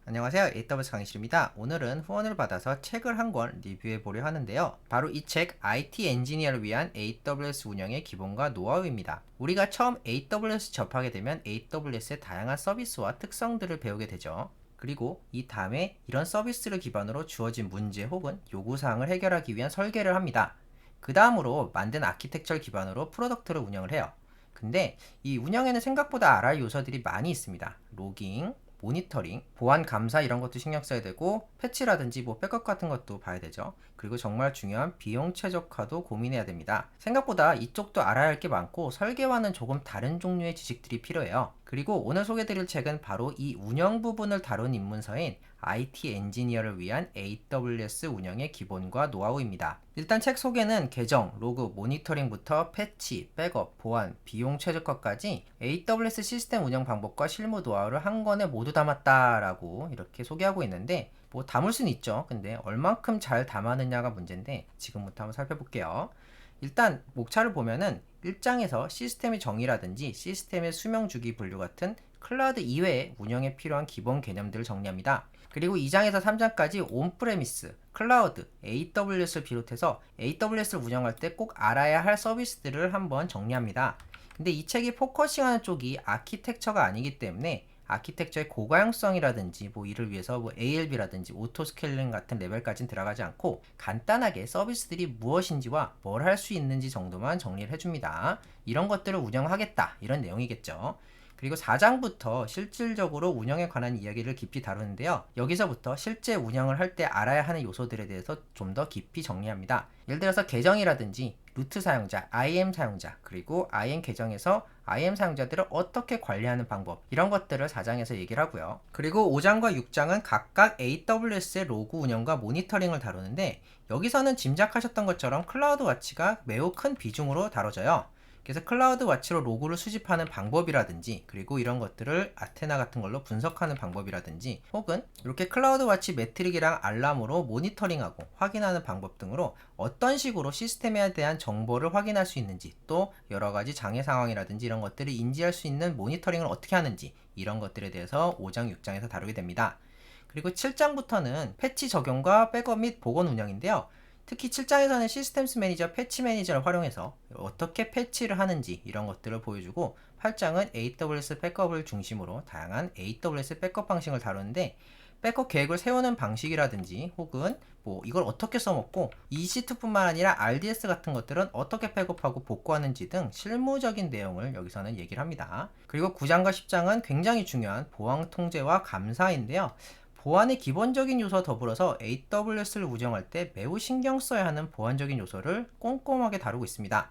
안녕하세요. AWS 강의실입니다. 오늘은 후원을 받아서 책을 한 권 리뷰해 보려 하는데요. 바로 이 책 IT 엔지니어를 위한 AWS 운영의 기본과 노하우입니다. 우리가 처음 AWS 접하게 되면 AWS의 다양한 서비스와 특성들을 배우게 되죠. 그리고 이 다음에 이런 서비스를 기반으로 주어진 문제 혹은 요구사항을 해결하기 위한 설계를 합니다. 그 다음으로 만든 아키텍처를 기반으로 프로덕트를 운영을 해요. 근데 이 운영에는 생각보다 알아야 할 요소들이 많이 있습니다. 로깅, 모니터링, 보안 감사 이런 것도 신경 써야 되고 패치라든지 뭐 백업 같은 것도 봐야 되죠. 그리고 정말 중요한 비용 최적화도 고민해야 됩니다. 생각보다 이쪽도 알아야 할 게 많고 설계와는 조금 다른 종류의 지식들이 필요해요. 그리고 오늘 소개드릴 책은 바로 이 운영 부분을 다룬 입문서인 IT 엔지니어를 위한 AWS 운영의 기본과 노하우입니다. 일단 책 소개는 계정, 로그, 모니터링부터 패치, 백업, 보안, 비용 최적화까지 AWS 시스템 운영 방법과 실무 노하우를 한 권에 모두 담았다라고 이렇게 소개하고 있는데 뭐 담을 수는 있죠. 근데 얼만큼 잘 담았느냐가 문제인데 지금부터 한번 살펴볼게요. 일단 목차를 보면은 1장에서 시스템의 정의라든지 시스템의 수명 주기 분류 같은 클라우드 이외의 운영에 필요한 기본 개념들을 정리합니다. 그리고 2장에서 3장까지 온프레미스, 클라우드, AWS를 비롯해서 AWS를 운영할 때 꼭 알아야 할 서비스들을 한번 정리합니다. 근데 이 책이 포커싱하는 쪽이 아키텍처가 아니기 때문에 아키텍처의 고가용성이라든지 뭐 이를 위해서 뭐 ALB라든지 오토스케일링 같은 레벨까지는 들어가지 않고 간단하게 서비스들이 무엇인지와 뭘 할 수 있는지 정도만 정리를 해줍니다. 이런 것들을 운영하겠다 이런 내용이겠죠. 그리고 4장부터 실질적으로 운영에 관한 이야기를 깊이 다루는데요. 여기서부터 실제 운영을 할 때 알아야 하는 요소들에 대해서 좀 더 깊이 정리합니다. 예를 들어서 계정이라든지 루트 사용자, IAM 사용자, 그리고 IAM 계정에서 IAM 사용자들을 어떻게 관리하는 방법 이런 것들을 4장에서 얘기를 하고요. 그리고 5장과 6장은 각각 AWS의 로그 운영과 모니터링을 다루는데 여기서는 짐작하셨던 것처럼 클라우드 와치가 매우 큰 비중으로 다뤄져요. 그래서 클라우드 와치로 로그를 수집하는 방법이라든지 그리고 이런 것들을 아테나 같은 걸로 분석하는 방법이라든지 혹은 이렇게 클라우드 와치 매트릭이랑 알람으로 모니터링하고 확인하는 방법 등으로 어떤 식으로 시스템에 대한 정보를 확인할 수 있는지 또 여러가지 장애 상황이라든지 이런 것들을 인지할 수 있는 모니터링을 어떻게 하는지 이런 것들에 대해서 5장, 6장에서 다루게 됩니다. 그리고 7장부터는 패치 적용과 백업 및 복원 운영인데요. 특히 7장에서는 시스템스 매니저, 패치 매니저를 활용해서 어떻게 패치를 하는지 이런 것들을 보여주고 8장은 AWS 백업을 중심으로 다양한 AWS 백업 방식을 다루는데 백업 계획을 세우는 방식이라든지 혹은 뭐 이걸 어떻게 써먹고 EC2뿐만 아니라 RDS 같은 것들은 어떻게 백업하고 복구하는지 등 실무적인 내용을 여기서는 얘기를 합니다. 그리고 9장과 10장은 굉장히 중요한 보안 통제와 감사인데요. 보안의 기본적인 요소와 더불어서 AWS를 운영할 때 매우 신경 써야 하는 보안적인 요소를 꼼꼼하게 다루고 있습니다.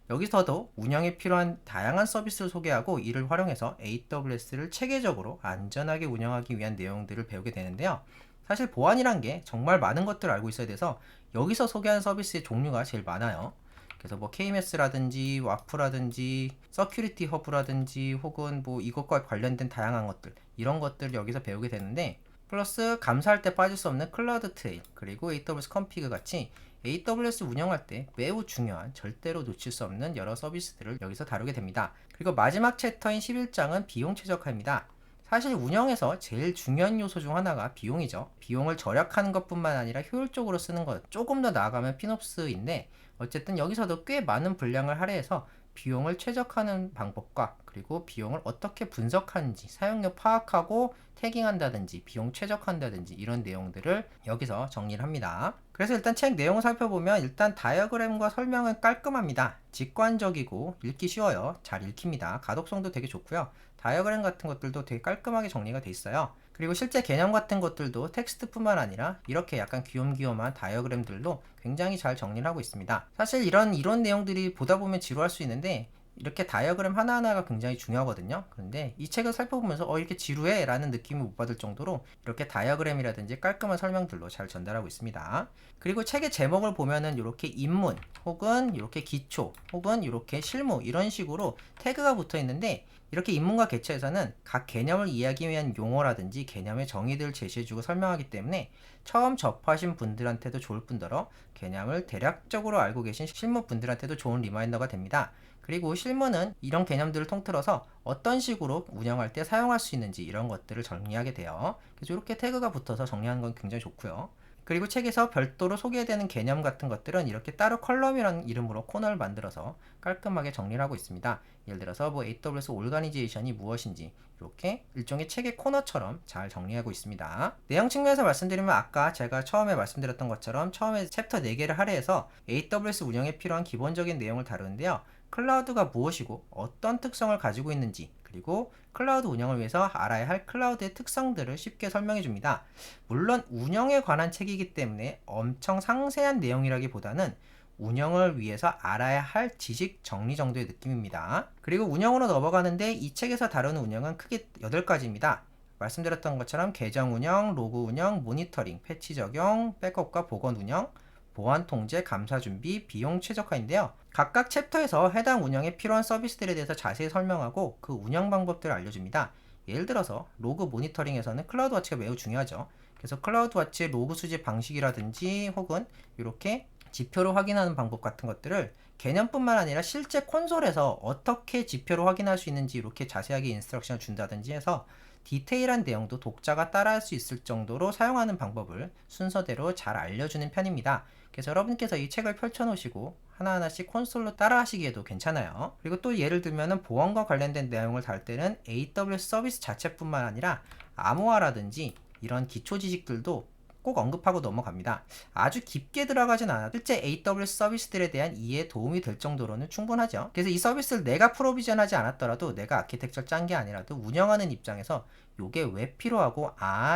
여기서도 운영에 필요한 다양한 서비스를 소개하고 이를 활용해서 AWS를 체계적으로 안전하게 운영하기 위한 내용들을 배우게 되는데요. 사실 보안이란 게 정말 많은 것들을 알고 있어야 돼서 여기서 소개하는 서비스의 종류가 제일 많아요. 그래서 뭐 KMS라든지 와프라든지 서큐리티 허브라든지 혹은 뭐 이것과 관련된 다양한 것들 이런 것들을 여기서 배우게 되는데 플러스 감사할 때 빠질 수 없는 클라우드 트레인 그리고 AWS 컴피그 같이 AWS 운영할 때 매우 중요한 절대로 놓칠 수 없는 여러 서비스들을 여기서 다루게 됩니다. 그리고 마지막 챕터인 11장은 비용 최적화입니다. 사실 운영에서 제일 중요한 요소 중 하나가 비용이죠. 비용을 절약하는 것뿐만 아니라 효율적으로 쓰는 것 조금 더 나아가면 피놉스인데 어쨌든 여기서도 꽤 많은 분량을 할애해서 비용을 최적화하는 방법과 그리고 비용을 어떻게 분석하는지 사용료 파악하고 태깅한다든지 비용 최적화한다든지 이런 내용들을 여기서 정리를 합니다. 그래서 일단 책 내용을 살펴보면 일단 다이어그램과 설명은 깔끔합니다. 직관적이고 읽기 쉬워요. 잘 읽힙니다. 가독성도 되게 좋고요. 다이어그램 같은 것들도 되게 깔끔하게 정리가 돼 있어요. 그리고 실제 개념 같은 것들도 텍스트뿐만 아니라 이렇게 약간 귀염귀염한 다이어그램들도 굉장히 잘 정리를 하고 있습니다. 사실 이런 내용들이 보다 보면 지루할 수 있는데 이렇게 다이어그램 하나하나가 굉장히 중요하거든요. 그런데 이 책을 살펴보면서 이렇게 지루해 라는 느낌을 못 받을 정도로 이렇게 다이어그램이라든지 깔끔한 설명들로 잘 전달하고 있습니다. 그리고 책의 제목을 보면은 이렇게 입문 혹은 이렇게 기초 혹은 이렇게 실무 이런 식으로 태그가 붙어 있는데 이렇게 입문과 개처에서는 각 개념을 이해하기 위한 용어라든지 개념의 정의들을 제시해주고 설명하기 때문에 처음 접하신 분들한테도 좋을 뿐더러 개념을 대략적으로 알고 계신 실무 분들한테도 좋은 리마인더가 됩니다. 그리고 실무는 이런 개념들을 통틀어서 어떤 식으로 운영할 때 사용할 수 있는지 이런 것들을 정리하게 돼요. 그래서 이렇게 태그가 붙어서 정리하는 건 굉장히 좋고요. 그리고 책에서 별도로 소개되는 개념 같은 것들은 이렇게 따로 컬럼이라는 이름으로 코너를 만들어서 깔끔하게 정리를 하고 있습니다. 예를 들어서 뭐 AWS 오르가니제이션이 무엇인지 이렇게 일종의 책의 코너처럼 잘 정리하고 있습니다. 내용 측면에서 말씀드리면 아까 제가 처음에 말씀드렸던 것처럼 처음에 챕터 4개를 할애해서 AWS 운영에 필요한 기본적인 내용을 다루는데요. 클라우드가 무엇이고 어떤 특성을 가지고 있는지, 그리고 클라우드 운영을 위해서 알아야 할 클라우드의 특성들을 쉽게 설명해 줍니다. 물론 운영에 관한 책이기 때문에 엄청 상세한 내용이라기보다는 운영을 위해서 알아야 할 지식 정리 정도의 느낌입니다. 그리고 운영으로 넘어가는데 이 책에서 다루는 운영은 크게 8가지입니다. 말씀드렸던 것처럼 계정 운영, 로그 운영, 모니터링, 패치 적용, 백업과 복원 운영, 보안 통제, 감사 준비, 비용 최적화인데요. 각각 챕터에서 해당 운영에 필요한 서비스들에 대해서 자세히 설명하고 그 운영 방법들을 알려줍니다. 예를 들어서 로그 모니터링에서는 클라우드 와치가 매우 중요하죠. 그래서 클라우드 와치의 로그 수집 방식이라든지 혹은 이렇게 지표로 확인하는 방법 같은 것들을 개념뿐만 아니라 실제 콘솔에서 어떻게 지표로 확인할 수 있는지 이렇게 자세하게 인스트럭션을 준다든지 해서 디테일한 내용도 독자가 따라할 수 있을 정도로 사용하는 방법을 순서대로 잘 알려주는 편입니다. 그래서 여러분께서 이 책을 펼쳐놓으시고 하나하나씩 콘솔로 따라하시기에도 괜찮아요. 그리고 또 예를 들면 보안과 관련된 내용을 다룰 때는 AWS 서비스 자체뿐만 아니라 암호화라든지 이런 기초 지식들도 꼭 언급하고 넘어갑니다. 아주 깊게 들어가진 않아도 실제 AWS 서비스들에 대한 이해에 도움이 될 정도로는 충분하죠. 그래서 이 서비스를 내가 프로비전하지 않았더라도 내가 아키텍처를 짠 게 아니라도 운영하는 입장에서 이게 왜 필요하고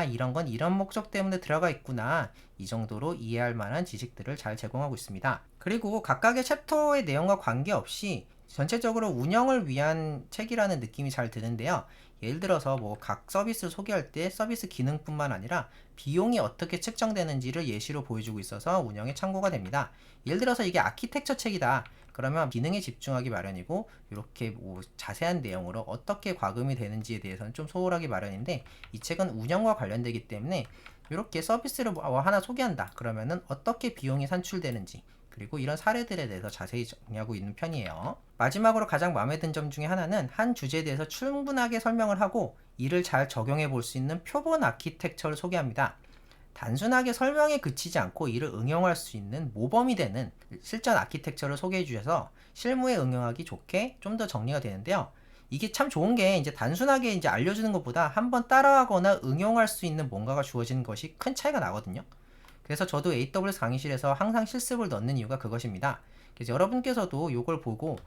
이런 건 이런 목적 때문에 들어가 있구나 이 정도로 이해할 만한 지식들을 잘 제공하고 있습니다. 그리고 각각의 챕터의 내용과 관계없이 전체적으로 운영을 위한 책이라는 느낌이 잘 드는데요. 예를 들어서 뭐 각 서비스를 소개할 때 서비스 기능뿐만 아니라 비용이 어떻게 측정되는지를 예시로 보여주고 있어서 운영에 참고가 됩니다. 예를 들어서 이게 아키텍처 책이다. 그러면 기능에 집중하기 마련이고 이렇게 뭐 자세한 내용으로 어떻게 과금이 되는지에 대해서는 좀 소홀하기 마련인데 이 책은 운영과 관련되기 때문에 이렇게 서비스를 뭐 하나 소개한다. 그러면은 어떻게 비용이 산출되는지 그리고 이런 사례들에 대해서 자세히 정리하고 있는 편이에요. 마지막으로 가장 마음에 든 점 중에 하나는 한 주제에 대해서 충분하게 설명을 하고 이를 잘 적용해 볼 수 있는 표본 아키텍처를 소개합니다. 단순하게 설명에 그치지 않고 이를 응용할 수 있는 모범이 되는 실전 아키텍처를 소개해 주셔서 실무에 응용하기 좋게 좀 더 정리가 되는데요. 이게 참 좋은 게 이제 단순하게 이제 알려주는 것보다 한번 따라하거나 응용할 수 있는 뭔가가 주어지는 것이 큰 차이가 나거든요. 그래서 저도 AWS 강의실에서 항상 실습을 넣는 이유가 그것입니다. 그래서 여러분께서도 이걸 보고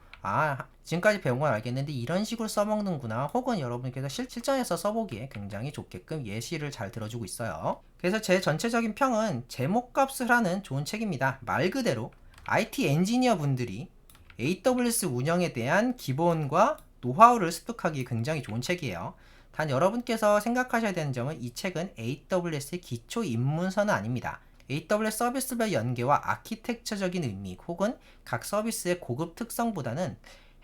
지금까지 배운 건 알겠는데 이런 식으로 써먹는구나 혹은 여러분께서 실전에서 써보기에 굉장히 좋게끔 예시를 잘 들어주고 있어요. 그래서 제 전체적인 평은 제목값을 하는 좋은 책입니다. 말 그대로 IT 엔지니어 분들이 AWS 운영에 대한 기본과 노하우를 습득하기 굉장히 좋은 책이에요. 단 여러분께서 생각하셔야 되는 점은 이 책은 AWS의 기초 입문서는 아닙니다. AWS 서비스별 연계와 아키텍처적인 의미 혹은 각 서비스의 고급 특성보다는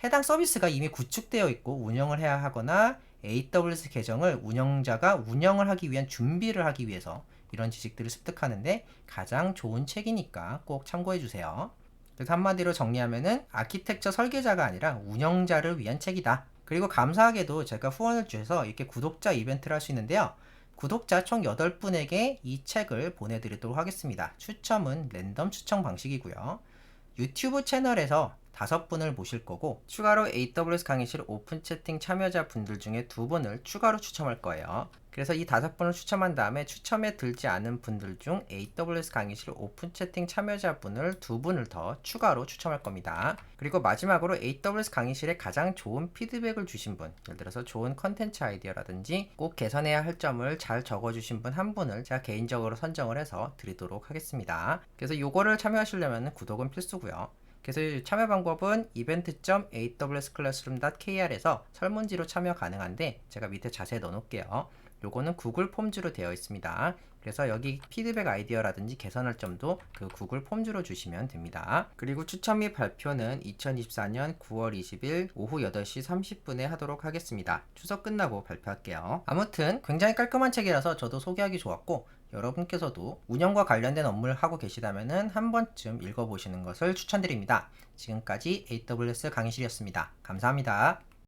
해당 서비스가 이미 구축되어 있고 운영을 해야 하거나 AWS 계정을 운영자가 운영을 하기 위한 준비를 하기 위해서 이런 지식들을 습득하는데 가장 좋은 책이니까 꼭 참고해 주세요. 그래서 한마디로 정리하면은 아키텍처 설계자가 아니라 운영자를 위한 책이다. 그리고 감사하게도 제가 후원을 주셔서 이렇게 구독자 이벤트를 할 수 있는데요. 구독자 총 8분에게 이 책을 보내드리도록 하겠습니다. 추첨은 랜덤 추첨 방식이고요. 유튜브 채널에서 5분을 모실 거고 추가로 AWS 강의실 오픈 채팅 참여자 분들 중에 2분을 추가로 추첨할 거예요. 그래서 이 5분을 추첨한 다음에 추첨에 들지 않은 분들 중 AWS 강의실 오픈 채팅 참여자 분을 2분을 더 추가로 추첨할 겁니다. 그리고 마지막으로 AWS 강의실에 가장 좋은 피드백을 주신 분, 예를 들어서 좋은 컨텐츠 아이디어라든지 꼭 개선해야 할 점을 잘 적어주신 분 한 분을 제가 개인적으로 선정을 해서 드리도록 하겠습니다. 그래서 요거를 참여하시려면 구독은 필수고요. 그래서 참여 방법은 event.awsclassroom.kr에서 설문지로 참여 가능한데 제가 밑에 자세히 넣어놓을게요. 요거는 구글 폼즈로 되어 있습니다. 그래서 여기 피드백 아이디어라든지 개선할 점도 그 구글 폼즈로 주시면 됩니다. 그리고 추천 및 발표는 2024년 9월 20일 오후 8시 30분에 하도록 하겠습니다. 추석 끝나고 발표할게요. 아무튼 굉장히 깔끔한 책이라서 저도 소개하기 좋았고, 여러분께서도 운영과 관련된 업무를 하고 계시다면 한 번쯤 읽어보시는 것을 추천드립니다. 지금까지 AWS 강의실이었습니다. 감사합니다.